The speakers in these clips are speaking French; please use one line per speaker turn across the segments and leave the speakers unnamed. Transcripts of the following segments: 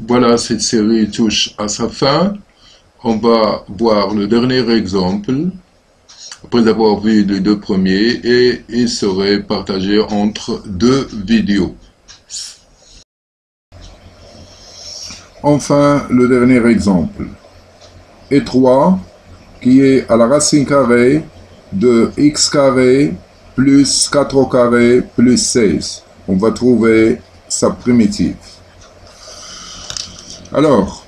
Voilà, cette série touche à sa fin. On va voir le dernier exemple, après avoir vu les deux premiers, et il serait partagé entre deux vidéos. Enfin, le dernier exemple. Et 3, qui est à la racine carrée de x carré plus 4 au carré plus 16. On va trouver sa primitive. Alors,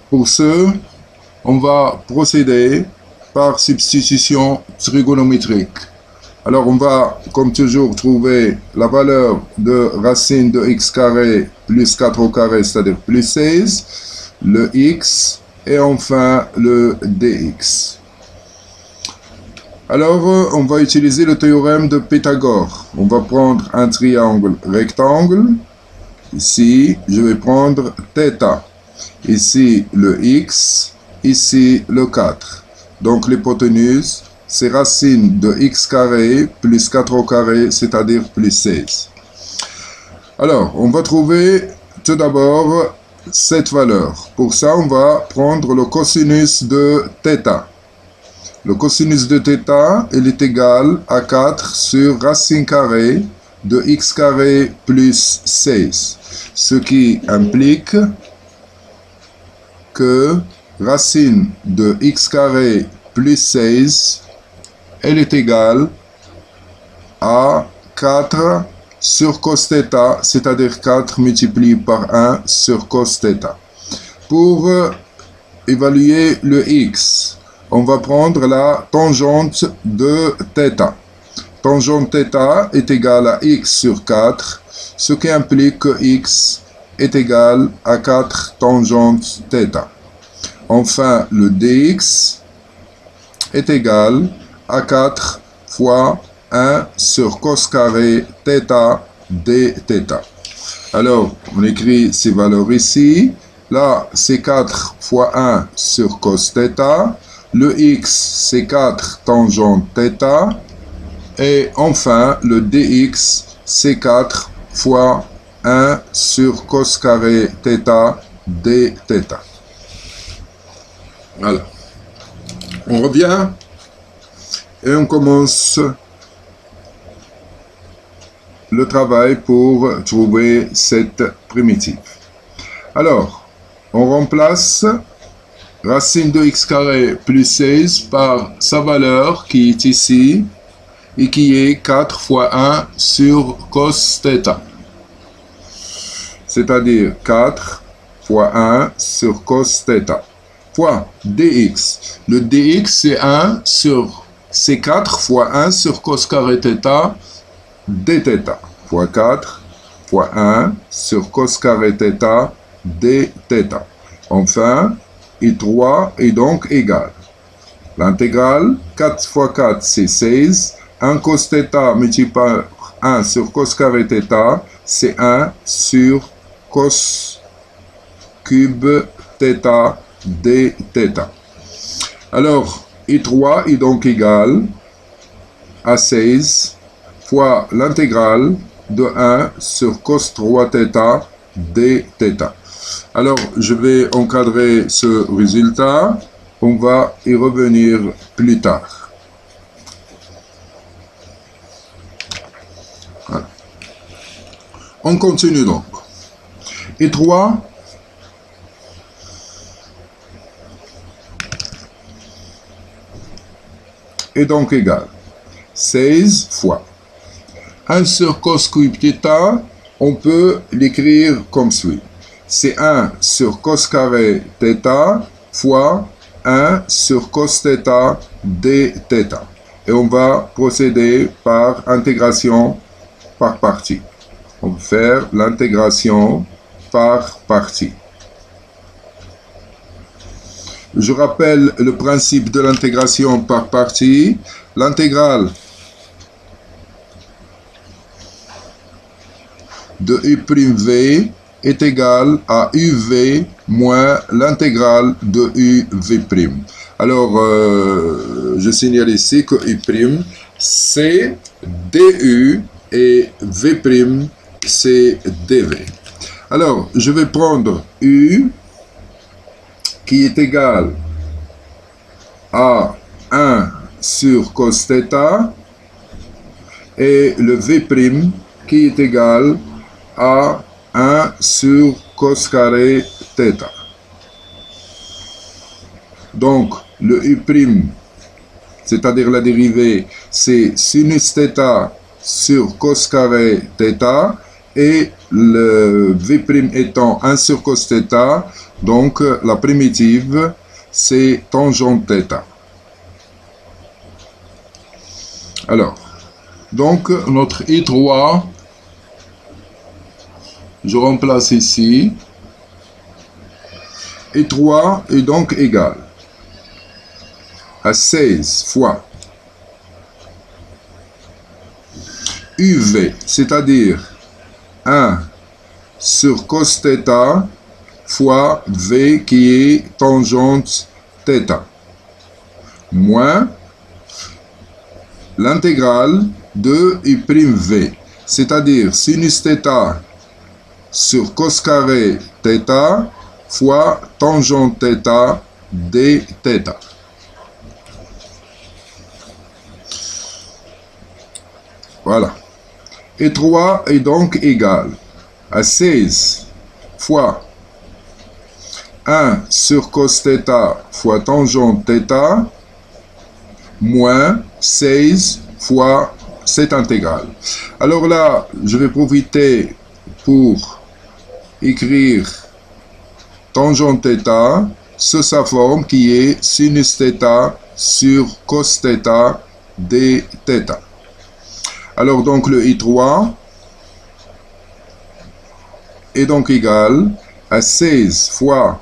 pour ce, on va procéder par substitution trigonométrique. Alors, on va, comme toujours, trouver la valeur de racine de x carré plus 4 au carré, c'est-à-dire plus 16, le x, et enfin le dx. Alors, on va utiliser le théorème de Pythagore. On va prendre un triangle rectangle. Ici, je vais prendre θ. Ici, le x. Ici, le 4. Donc, l'hypoténuse, c'est racine de x carré plus 4 au carré, c'est-à-dire plus 16. Alors, on va trouver tout d'abord cette valeur. Pour ça, on va prendre le cosinus de θ. Le cosinus de θ, il est égal à 4 sur racine carrée de x carré plus 16. Ce qui implique que racine de x carré plus 16, elle est égale à 4 sur cos θ, c'est-à-dire 4 multiplié par 1 sur cos θ. Pour évaluer le x, on va prendre la tangente de θ. Tangente θ est égale à x sur 4, ce qui implique que x est égal à 4 tangente θ. Enfin, le dx est égal à 4 fois 1 sur cos carré θ dθ. Alors, on écrit ces valeurs ici. Là, c'est 4 fois 1 sur cos θ. Le x, c'est 4 tangente θ. Et enfin, le dx, c'est 4 fois 1 sur cos carré θ dθ. Voilà. On revient et on commence le travail pour trouver cette primitive. Alors, on remplace racine de x carré plus 16 par sa valeur qui est ici et qui est 4 fois 1 sur cos θ. C'est-à-dire 4 fois 1 sur cos θ fois dx. Le dx c'est 4 fois 1 sur cos carré θ dθ fois 4 fois 1 sur cos carré θ dθ. Enfin, I3 est donc égal. L'intégrale, 4 fois 4, c'est 16. 1 cos θ multiplié par 1 sur cos carré θ, c'est 1 sur cos cube θ dθ. Alors, I3 est donc égal à 16 fois l'intégrale de 1 sur cos 3θ dθ. Alors, je vais encadrer ce résultat. On va y revenir plus tard. Voilà. On continue donc. Et 3 est donc égal 16 fois 1 sur cos cube θ, on peut l'écrire comme suit. C'est 1 sur cos carré θ fois 1 sur cos θ dθ. Et on va procéder par intégration par partie. On va faire l'intégration par partie. Je rappelle le principe de l'intégration par partie. L'intégrale de u'v est égale à uv moins l'intégrale de uv'. Alors, je signale ici que u' c'est du et v' c'est dv. Alors, je vais prendre U qui est égal à 1 sur cos θ et le V' qui est égal à 1 sur cos carré θ. Donc, le U', c'est-à-dire la dérivée, c'est sinus θ sur cos carré θ, et le V' étant 1 sur cos θ, donc la primitive, c'est tangente θ. Alors, donc notre I3, je remplace ici, I3 est donc égal à 16 fois UV, c'est-à-dire 1 sur cos θ fois V qui est tangente θ, moins l'intégrale de U'V, c'est-à-dire sinus θ sur cos carré θ fois tangente θ dθ. Voilà. Et 3 est donc égal à 16 fois 1 sur cos θ fois tangente θ moins 16 fois cette intégrale. Alors là, je vais profiter pour écrire tangente θ sous sa forme qui est sinus θ sur cos θ dθ. Alors donc le I3 est donc égal à 16 fois,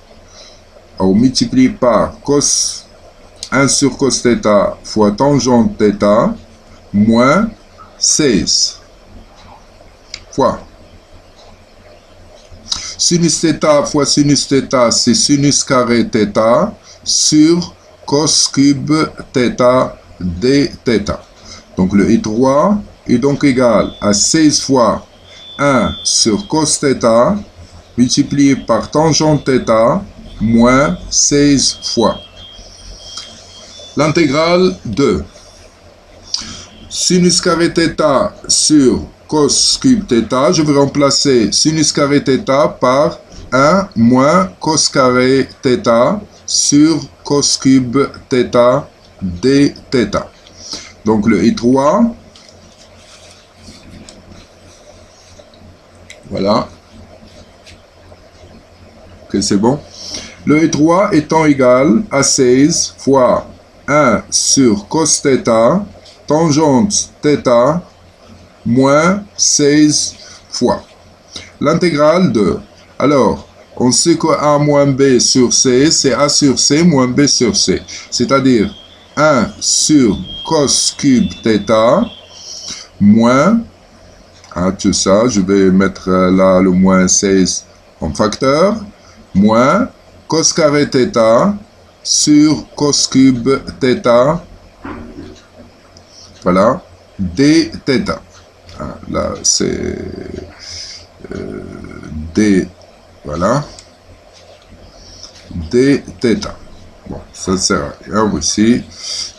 on multiplie par cos 1 sur cos θ fois tangente θ moins 16 fois sinus θ fois sinus θ, c'est sinus carré θ sur cos cube θ dθ. Donc le I3 est donc égal à 16 fois 1 sur cos θ multiplié par tangente θ moins 16 fois l'intégrale de sinus carré θ sur cos cube θ. Je vais remplacer sinus carré θ par 1 moins cos carré θ sur cos cube θ dθ. Donc le I3, voilà, que c'est bon. Le I3 étant égal à 16 fois 1 sur cos θ, tangente θ, moins 16 fois l'intégrale de, alors, on sait que A moins B sur C, c'est A sur C moins B sur C, c'est-à-dire 1 sur cos cube θ, moins, tout ça, je vais mettre là le moins 16 en facteur, moins cos carré θ sur cos cube θ, voilà, dθ. Là, c'est d, voilà, dθ. Bon, ça sert à rien aussi.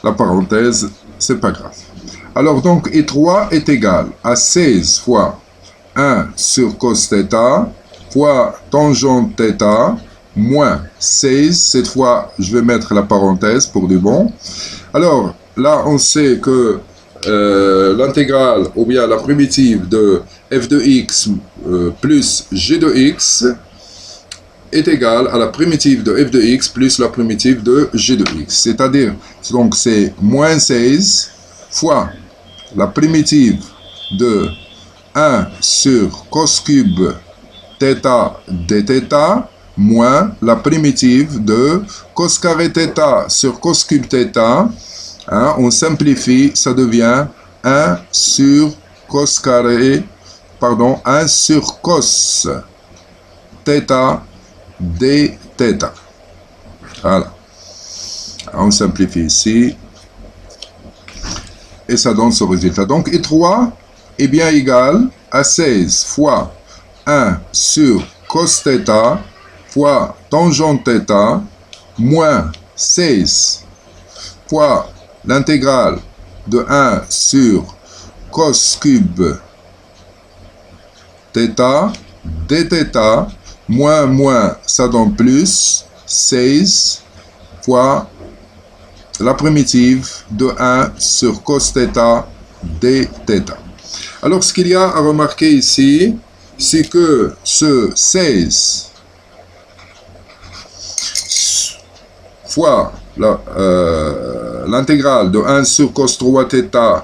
La parenthèse, c'est pas grave. Alors, donc, I3 est égal à 16 fois 1 sur cos θ fois tangente θ moins 16. Cette fois, je vais mettre la parenthèse pour du bon. Alors, là, on sait que l'intégrale, ou bien la primitive de f de x plus g de x est égale à la primitive de f de x plus la primitive de g de x. C'est-à-dire, donc c'est moins 16 fois la primitive de 1 sur cos cube θ dθ moins la primitive de cos carré θ sur cos cube θ. On simplifie, ça devient 1 sur cos carré, pardon, 1 sur cos θ dθ. Voilà. On simplifie ici. Et ça donne ce résultat. Donc, I3 est bien égal à 16 fois 1 sur cos θ fois tangente θ moins 16 fois l'intégrale de 1 sur cos cube θ dθ moins ça donne plus 16 fois la primitive de 1 sur cos θ dθ. Alors ce qu'il y a à remarquer ici, c'est que ce 16 fois l'intégrale de 1 sur cos 3θ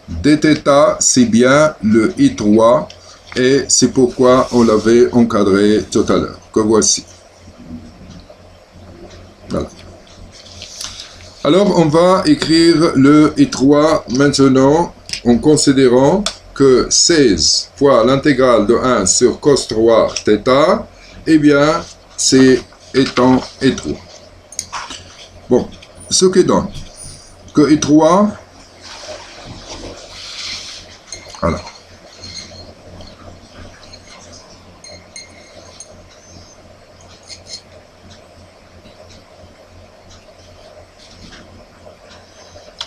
dθ, c'est bien le I3 et c'est pourquoi on l'avait encadré tout à l'heure, que voici. Voilà. Alors on va écrire le I3 maintenant en considérant que 16 fois l'intégrale de 1 sur cos 3θ, eh bien c'est étant I3. Bon, ce qui donne que I3, voilà.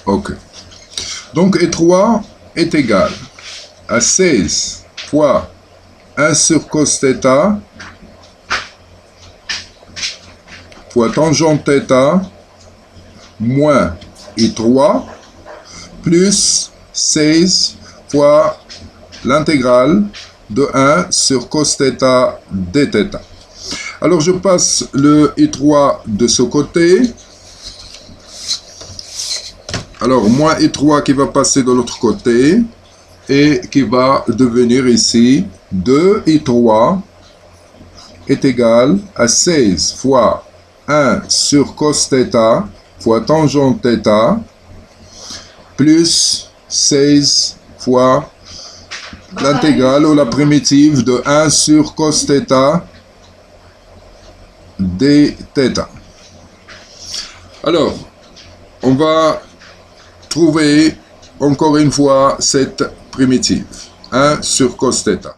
Ok. Donc I3 est égal à 16 fois 1 sur cos θ fois tangente θ moins I3 plus 16 fois l'intégrale de 1 sur cos θ dθ. Alors je passe le I3 de ce côté. Alors moins I3 qui va passer de l'autre côté et qui va devenir ici 2 I3 est égal à 16 fois 1 sur cos θ fois tangente θ plus 16 fois l'intégrale ou la primitive de 1 sur cos θ dθ. Alors, on va trouver encore une fois cette primitive, 1 sur cos θ.